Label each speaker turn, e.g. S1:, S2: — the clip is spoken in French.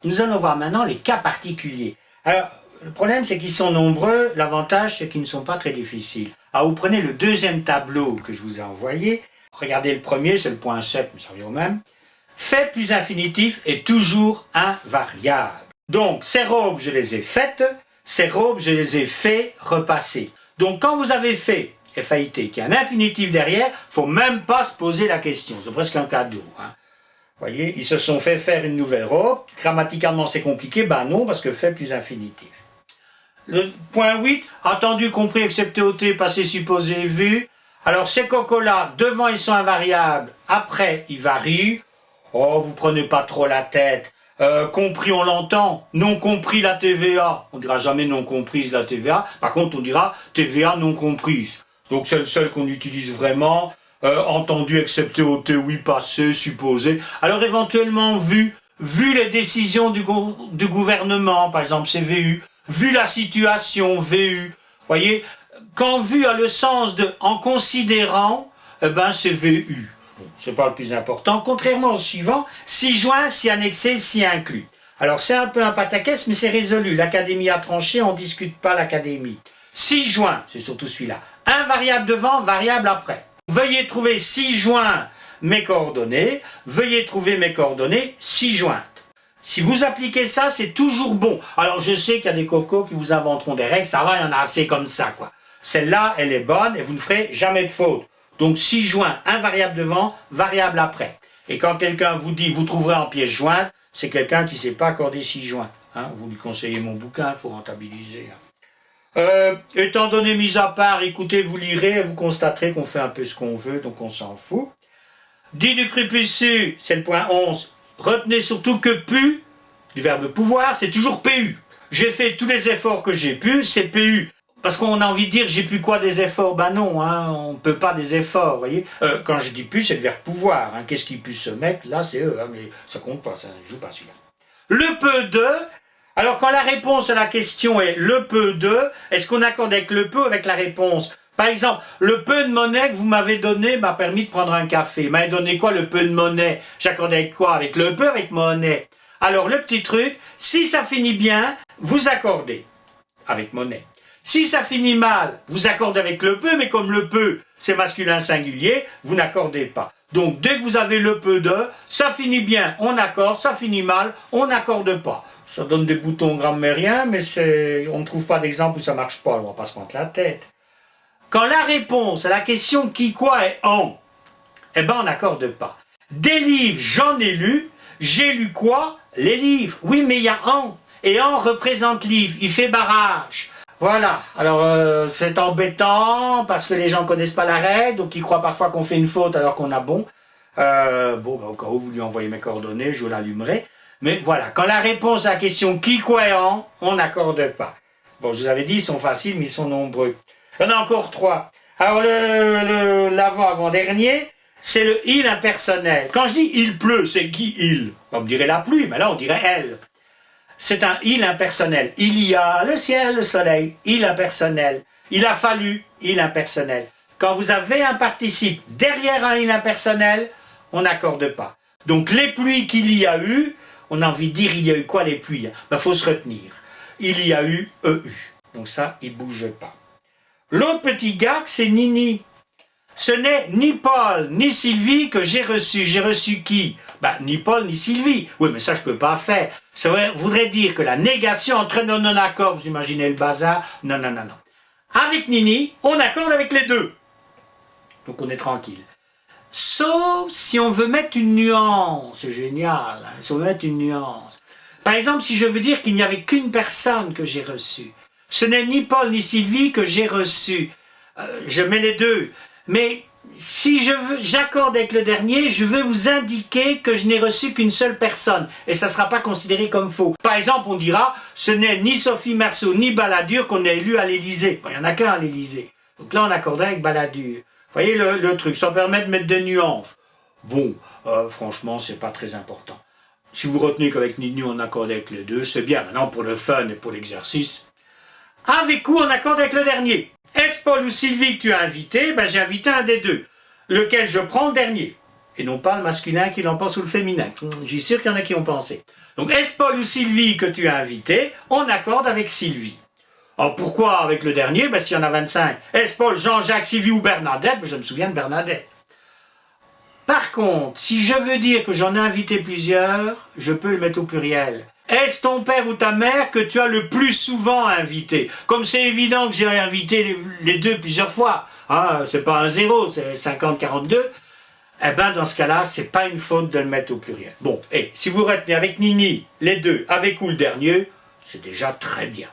S1: Nous allons voir maintenant les cas particuliers. Alors, le problème, c'est qu'ils sont nombreux. L'avantage, c'est qu'ils ne sont pas très difficiles. Alors, vous prenez le deuxième tableau que je vous ai envoyé. Regardez le premier, c'est le point 7, mais ça revient au même. Fait plus infinitif est toujours invariable. Donc, ces robes, je les ai faites. Ces robes, je les ai fait repasser. Donc, quand vous avez fait FAIT, qui a un infinitif derrière, il ne faut même pas se poser la question. C'est presque un cadeau. Hein. Vous voyez, ils se sont fait faire une nouvelle robe. Grammaticalement, c'est compliqué. Ben non, parce que fait plus infinitif. Le point 8, attendu, compris, excepté ôté, passé, supposé, vu. Alors, ces cocos-là, devant, ils sont invariables. Après, ils varient. Oh, vous prenez pas trop la tête. Compris, on l'entend. Non compris, la TVA. On dira jamais non comprise, la TVA. Par contre, on dira TVA non comprise. Donc, c'est le seul qu'on utilise vraiment. Entendu, excepté, ôté, oui, passé, supposé. Alors, éventuellement, vu les décisions du gouvernement, par exemple, c'est VU. Vu la situation, VU. Voyez, quand vu a le sens de en considérant, eh ben, c'est VU. C'est pas le plus important, contrairement au suivant, si joint, si annexé, si inclus. Alors c'est un peu un pataquès, mais c'est résolu. L'Académie a tranché, on ne discute pas l'Académie. Si joint, c'est surtout celui-là. Un variable devant, variable après. Veuillez trouver si joint mes coordonnées, veuillez trouver mes coordonnées si jointes. Si vous appliquez ça, c'est toujours bon. Alors je sais qu'il y a des cocos qui vous inventeront des règles, ça va, il y en a assez comme ça, quoi. Celle-là, elle est bonne et vous ne ferez jamais de faute. Donc, si joint, un variable devant, variable après. Et quand quelqu'un vous dit, vous trouverez en pièce jointe, c'est quelqu'un qui ne sait pas accorder si joint. Hein, vous lui conseillez mon bouquin, il faut rentabiliser. Étant donné mis à part, écoutez, vous lirez et vous constaterez qu'on fait un peu ce qu'on veut, donc on s'en fout. Dit du prépuce, c'est le point 11. Retenez surtout que pu, du verbe pouvoir, c'est toujours PU. J'ai fait tous les efforts que j'ai pu, c'est PU. Parce qu'on a envie de dire, j'ai pu quoi des efforts? Ben non, hein, on ne peut pas des efforts, vous voyez. Quand je dis pu, c'est le verbe pouvoir. Hein. Qu'est-ce qui pu se mettre? Là, c'est eux, hein, mais ça compte pas, ça ne joue pas celui-là. Le peu de, alors quand la réponse à la question est le peu de, est-ce qu'on accorde avec le peu avec la réponse? Par exemple, le peu de monnaie que vous m'avez donné m'a permis de prendre un café. M'avez donné quoi le peu de monnaie? J'accorde avec quoi? Avec le peu, avec monnaie. Alors le petit truc, si ça finit bien, vous accordez avec monnaie. Si ça finit mal, vous accordez avec le peu, mais comme le peu, c'est masculin singulier, vous n'accordez pas. Donc, dès que vous avez le peu de, ça finit bien, on accorde, ça finit mal, on n'accorde pas. Ça donne des boutons grammairiens, mais on ne trouve pas d'exemple où ça marche pas, on va pas se prendre la tête. Quand la réponse à la question qui, quoi est en, eh ben, on n'accorde pas. Des livres, j'en ai lu, j'ai lu quoi? Les livres. Oui, mais il y a en. Et en représente livre, il fait barrage. Voilà, alors c'est embêtant parce que les gens ne connaissent pas la règle, donc ils croient parfois qu'on fait une faute alors qu'on a bon. Au cas où vous lui envoyez mes coordonnées, je vous l'allumerai. Mais voilà, quand la réponse à la question qui, quoi et en, on n'accorde pas. Bon, je vous avais dit, ils sont faciles, mais ils sont nombreux. Il y en a encore 3. Alors l'avant-avant-dernier, c'est le il impersonnel. Quand je dis il pleut, c'est qui il? On me dirait la pluie, mais là on dirait elle. C'est un il impersonnel. Il y a le ciel, le soleil, il impersonnel. Il a fallu, il impersonnel. Quand vous avez un participe derrière un il impersonnel, on n'accorde pas. Donc les pluies qu'il y a eu, on a envie de dire il y a eu quoi les pluies? Ben, faut se retenir. Il y a eu EU. Donc ça, il bouge pas. L'autre petit gars, c'est Nini. Ce n'est ni Paul ni Sylvie que j'ai reçu. J'ai reçu qui? Ben, ni Paul ni Sylvie. Oui, mais ça, je peux pas faire. Ça voudrait dire que la négation entraîne un non-accord. Vous imaginez le bazar? Non, non, non, non. Avec Nini, on accorde avec les deux. Donc, on est tranquille. Sauf si on veut mettre une nuance. C'est génial, hein, si on veut mettre une nuance. Par exemple, si je veux dire qu'il n'y avait qu'une personne que j'ai reçue. Ce n'est ni Paul ni Sylvie que j'ai reçu. Je mets les deux. Mais si j'accorde avec le dernier, je veux vous indiquer que je n'ai reçu qu'une seule personne. Et ça ne sera pas considéré comme faux. Par exemple, on dira, ce n'est ni Sophie Marceau ni Balladur qu'on a élu à l'Élysée. Bon, il n'y en a qu'un à l'Élysée. Donc là, on accorderait avec Balladur. Vous voyez le truc, ça permet de mettre des nuances. Bon, franchement, c'est pas très important. Si vous retenez qu'avec Nini, on accorde avec les deux, c'est bien. Maintenant, pour le fun et pour l'exercice, avec où on accorde avec le dernier? Est-ce Paul ou Sylvie que tu as invité? Ben, j'ai invité un des deux. Lequel je prends? Le dernier. et non pas le masculin qui l'emporte sur le féminin. Je suis sûr qu'il y en a qui ont pensé. Donc, est-ce Paul ou Sylvie que tu as invité? On accorde avec Sylvie. Alors, pourquoi avec le dernier? Ben, s'il y en a 25. Est-ce Paul, Jean-Jacques, Sylvie ou Bernadette? Je me souviens de Bernadette. Par contre, si je veux dire que j'en ai invité plusieurs, je peux le mettre au pluriel. Est-ce ton père ou ta mère que tu as le plus souvent invité? Comme c'est évident que j'ai invité les deux plusieurs fois, hein, c'est pas un 0, c'est 50-42, eh ben dans ce cas-là, c'est pas une faute de le mettre au pluriel. Bon, et si vous retenez avec Nini, les deux, avec ou le dernier, c'est déjà très bien.